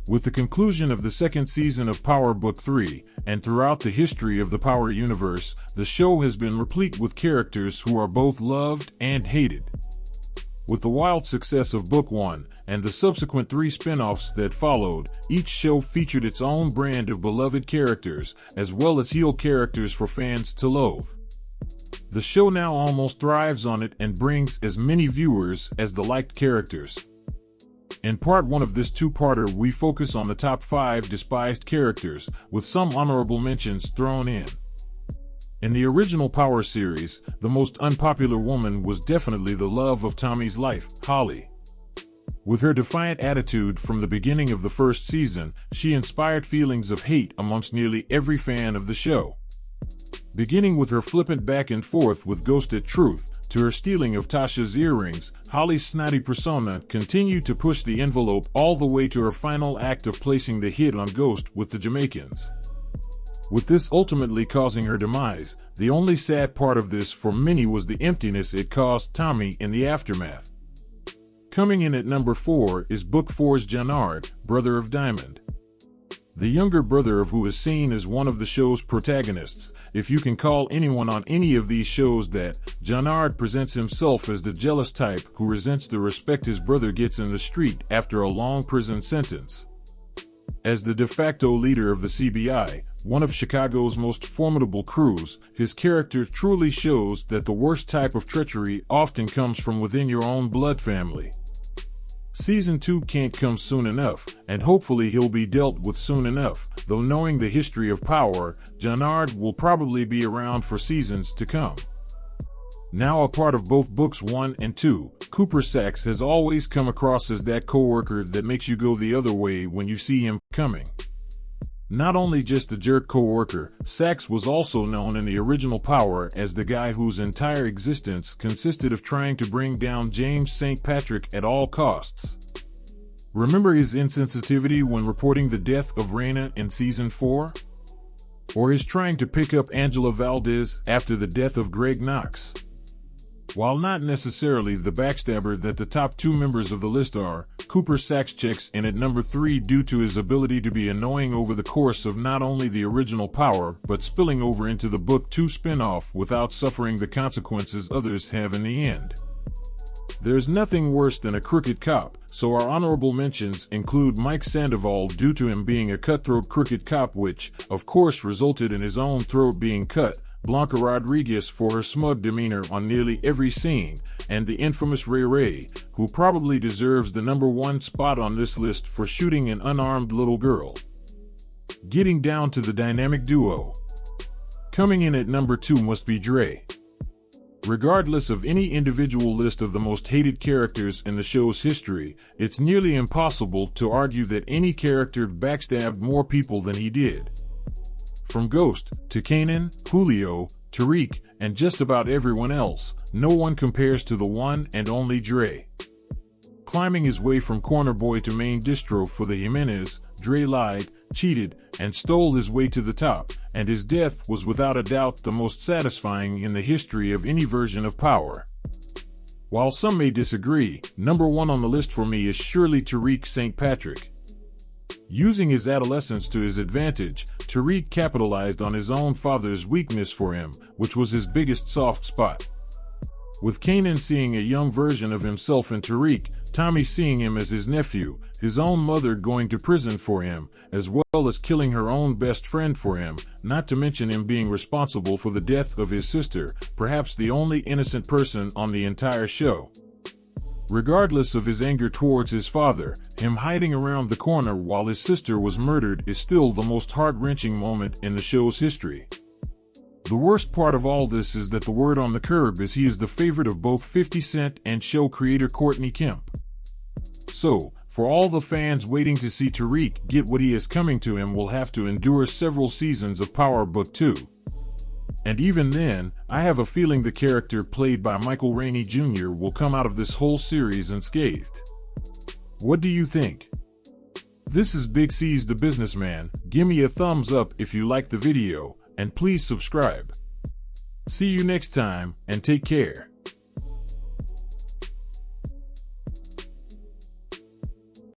With the conclusion of the second season of Power Book 3, and throughout the history of the Power universe, the show has been replete with characters who are both loved and hated. With the wild success of Book 1, and the subsequent 3 spin-offs that followed, each show featured its own brand of beloved characters, as well as heel characters for fans to loathe. The show now almost thrives on it and brings as many viewers as the liked characters. In part 1 of this two-parter, we focus on the top 5 despised characters, with some honorable mentions thrown in. In the original Power series, the most unpopular woman was definitely the love of Tommy's life, Holly. With her defiant attitude from the beginning of the first season, she inspired feelings of hate amongst nearly every fan of the show. Beginning with her flippant back and forth with Ghost at Truth, to her stealing of Tasha's earrings, Holly's snotty persona continued to push the envelope all the way to her final act of placing the hit on Ghost with the Jamaicans. With this ultimately causing her demise, the only sad part of this for many was the emptiness it caused Tommy in the aftermath. Coming in at number 4 is Book 4's Jannard, brother of Diamond. The younger brother of who is seen as one of the show's protagonists, if you can call anyone on any of these shows that, Jannard presents himself as the jealous type who resents the respect his brother gets in the street after a long prison sentence. As the de facto leader of the CBI, one of Chicago's most formidable crews, his character truly shows that the worst type of treachery often comes from within your own blood family. Season 2 can't come soon enough, and hopefully he'll be dealt with soon enough, though knowing the history of Power, Jannard will probably be around for seasons to come. Now a part of both Books 1 and 2, Cooper Saxe has always come across as that coworker that makes you go the other way when you see him coming. Not only just the jerk co-worker, Saxe was also known in the original Power as the guy whose entire existence consisted of trying to bring down James St. Patrick at all costs. Remember his insensitivity when reporting the death of Raina in Season 4? Or his trying to pick up Angela Valdez after the death of Greg Knox? While not necessarily the backstabber that the top 2 members of the list are, Cooper Saxe checks in at number 3 due to his ability to be annoying over the course of not only the original Power, but spilling over into the Book 2 spin-off without suffering the consequences others have in the end. There's nothing worse than a crooked cop, so our honorable mentions include Mike Sandoval due to him being a cutthroat crooked cop, which, of course, resulted in his own throat being cut, Blanca Rodriguez for her smug demeanor on nearly every scene, and the infamous Ray Ray, who probably deserves the number 1 spot on this list for shooting an unarmed little girl. Getting down to the dynamic duo. Coming in at number 2 must be Dre. Regardless of any individual list of the most hated characters in the show's history, it's nearly impossible to argue that any character backstabbed more people than he did. From Ghost, to Kanan, Julio, Tariq, and just about everyone else, no one compares to the one and only Dre. Climbing his way from corner boy to main distro for the Jimenez, Dre lied, cheated, and stole his way to the top, and his death was without a doubt the most satisfying in the history of any version of Power. While some may disagree, number 1 on the list for me is surely Tariq St. Patrick. Using his adolescence to his advantage, Tariq capitalized on his own father's weakness for him, which was his biggest soft spot. With Kanan seeing a young version of himself in Tariq, Tommy seeing him as his nephew, his own mother going to prison for him, as well as killing her own best friend for him, not to mention him being responsible for the death of his sister, perhaps the only innocent person on the entire show. Regardless of his anger towards his father, him hiding around the corner while his sister was murdered is still the most heart-wrenching moment in the show's history. The worst part of all this is that the word on the curb is he is the favorite of both 50 Cent and show creator Courtney Kemp. So, for all the fans waiting to see Tariq get what he is coming to him will have to endure several seasons of Power Book 2. And even then, I have a feeling the character played by Michael Rainey Jr. will come out of this whole series unscathed. What do you think? This is Big C's the Businessman. Give me a thumbs up if you liked the video, and please subscribe. See you next time, and take care.